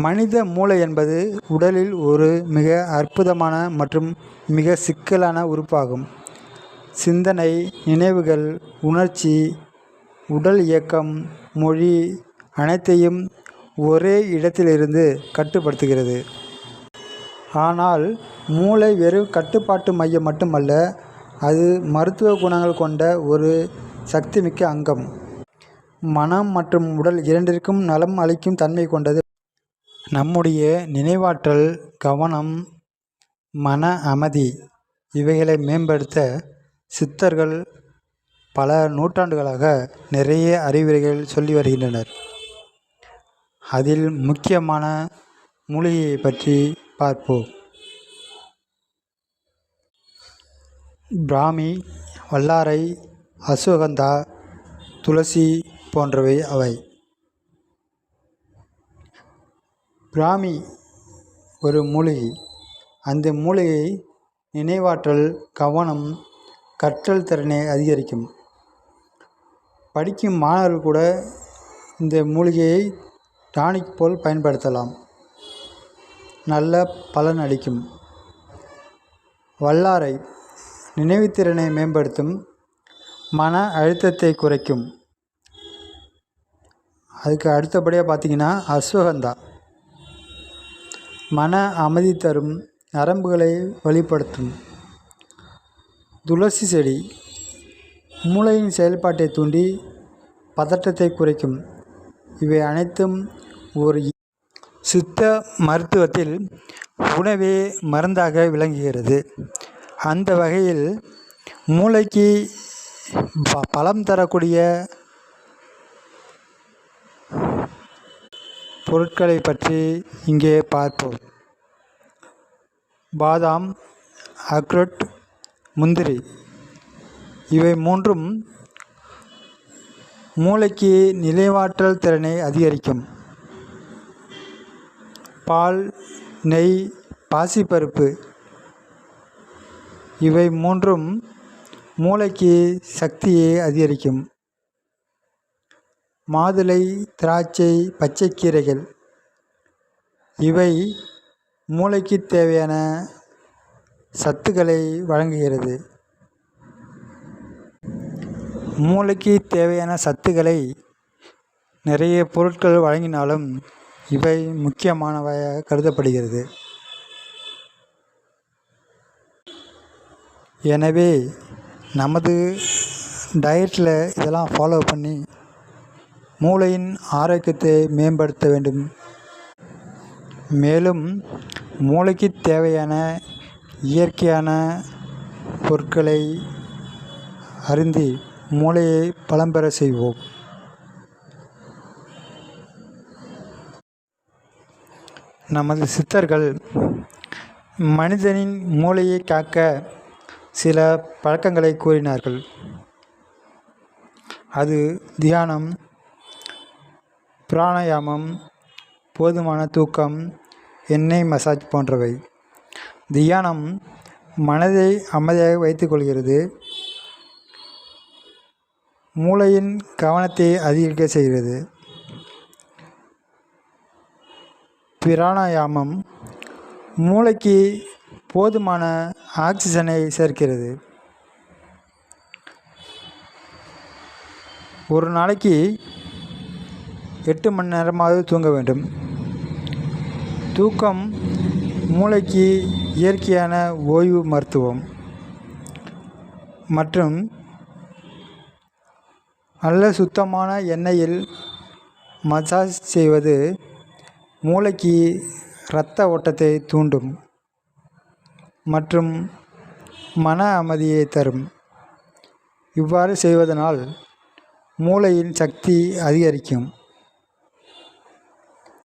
மனித மூளை என்பது உடலில் ஒரு மிக அற்புதமான மற்றும் மிக சிக்கலான உறுப்பாகும். சிந்தனை, நினைவுகள், உணர்ச்சி, உடல் இயக்கம், மொழி அனைத்தையும் ஒரே இடத்திலிருந்து கட்டுப்படுத்துகிறது. ஆனால் மூளை வெறும் கட்டுப்பாட்டு மையம் மட்டுமல்ல, அது மருத்துவ குணங்கள் கொண்ட ஒரு சக்திமிக்க அங்கம். மனம் மற்றும் உடல் இரண்டிற்கும் நலம் அளிக்கும் தன்மை கொண்டது. நம்முடைய நினைவாற்றல், கவனம், மன அமைதி இவைகளை மேம்படுத்த சித்தர்கள் பல நூற்றாண்டுகளாக நிறைய அறிவுரைகள் சொல்லி வருகின்றனர். அதில் முக்கியமான மூலிகையை பற்றி பார்ப்போம். பிராமி, வல்லாரை, அசுவகந்தா, துளசி போன்றவை அவை. பிராமி ஒரு மூலிகை. அந்த மூலிகை நினைவாற்றல், கவனம், கற்றல் திறனை அதிகரிக்கும். படிக்கும் மாணவர்கள் கூட இந்த மூலிகையை டானிக் போல் பயன்படுத்தலாம். நல்ல பலன் அளிக்கும். வல்லாரை நினைவுத்திறனை மேம்படுத்தும், மன அழுத்தத்தை குறைக்கும். அதுக்கு அடுத்தபடியாக பார்த்திங்கன்னா அஸ்வகந்தா மன அமைதி தரும், நரம்புகளை வலுப்படுத்தும். துளசி செடி மூளையின் செயல்பாட்டை தூண்டி பதட்டத்தை குறைக்கும். இவை அனைத்தும் ஒரு சித்த மருத்துவத்தில் உணவே மருந்தாக விளங்குகிறது. அந்த வகையில் மூளைக்கு பலம் தரக்கூடிய பொருட்களை பற்றி இங்கே பார்ப்போம். பாதாம், அக்ரோட், முந்திரி இவை மூன்றும் மூளைக்கு நினைவாற்றல் திறனை அதிகரிக்கும். பால், நெய், பாசிப்பருப்பு இவை மூன்றும் மூளைக்கு சக்தியை அதிகரிக்கும். மாதுளை, திராட்சை, பச்சைக்கீரைகள் இவை மூளைக்கு தேவையான சத்துக்களை வழங்குகிறது. மூளைக்கு தேவையான சத்துக்களை நிறைய பொருட்கள் வழங்கினாலும் இவை முக்கியமானவையாக கருதப்படுகிறது. எனவே நமது டயட்டில் இதெல்லாம் ஃபாலோ பண்ணி மூளையின் ஆரோக்கியத்தை மேம்படுத்த வேண்டும். மேலும் மூளைக்கு தேவையான இயற்கையான பொருட்களை அருந்தி மூளையை பலம் பெற செய்வோம். நமது சித்தர்கள் மனிதனின் மூளையை காக்க சில பழக்கங்களை கூறினார்கள். அது தியானம், பிராணாயாமம், போதுமான தூக்கம், எண்ணெய் மசாஜ் போன்றவை. தியானம் மனதை அமைதியாக வைத்துக்கொள்கிறது, மூளையின் கவனத்தை அதிகரிக்க செய்கிறது. பிராணாயாமம் மூளைக்கு போதுமான ஆக்சிஜனை சேர்க்கிறது. ஒரு நாளைக்கு 8 மணி நேரமாவது தூங்க வேண்டும். தூக்கம் மூளைக்கு இயற்கையான ஓய்வு மருத்துவம். மற்றும் நல்ல சுத்தமான எண்ணெயில் மசாஜ் செய்வது மூளைக்கு இரத்த ஓட்டத்தை தூண்டும் மற்றும் மன அமைதியை தரும். இவ்வாறு செய்வதனால் மூளையின் சக்தி அதிகரிக்கும்.